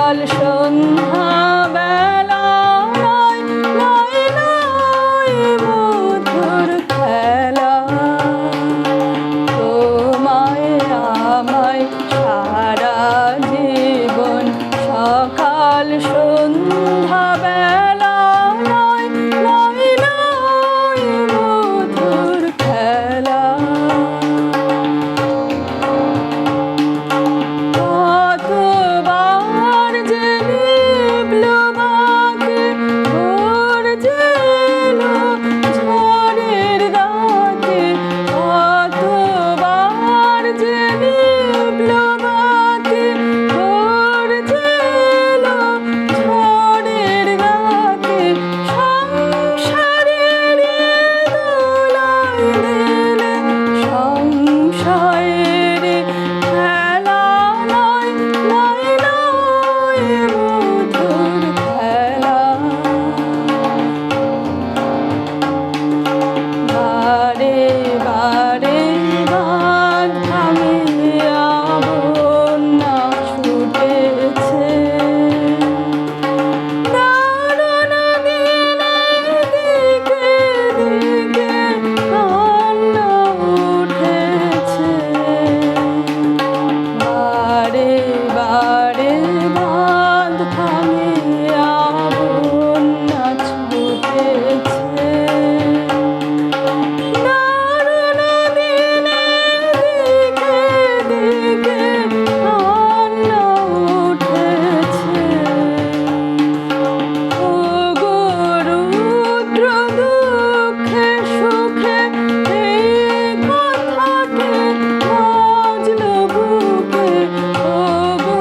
সকাল সন্ধ্যা বেলা নয় নয় নয় মধুর খেলা তোমায় আমায় সারা জীবন সকাল সন্ধ্যা বেলা নয় নয় নয় মধুর খেলা কতবার যে নিভল বাতি ভোর যে এলো ঝড়ের রাতে কতবার যে নিভল বাতি ভোর যে এলো ঝড়ের রাতে সংসারের দোলায় দিলে সংশয়ের খেলা নয় নয় নয় মধুর খেলা বারে বারে বাঁধ ভাঙিয়া বন্যা ছুটেছে দারুণ দিনে দিকে দিকে কান্না উঠেছে বারে বারে বাঁধ ভাঙিয়া বন্যা ছুটেছে দারুণ দিনে দিকে দিকে কান্না উঠেছে ওগো রুদ্র দুঃখে সুখে এই কথাটি বাজলো বুকে ওগো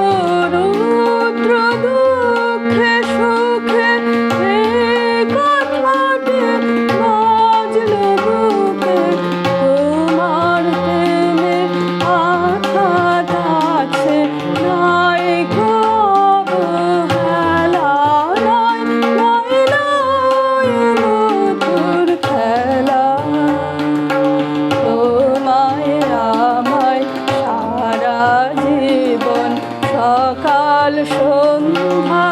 রুদ্র দুঃখে সুখে এই কথাটি বাজলো বুকে তোমার প্রেমে আঘাত আছে নাই গো অবহেলা নয় নয় নয় মধুর খেলা তোমায় আমায় সারা জীবন সকাল সন্ধ্যা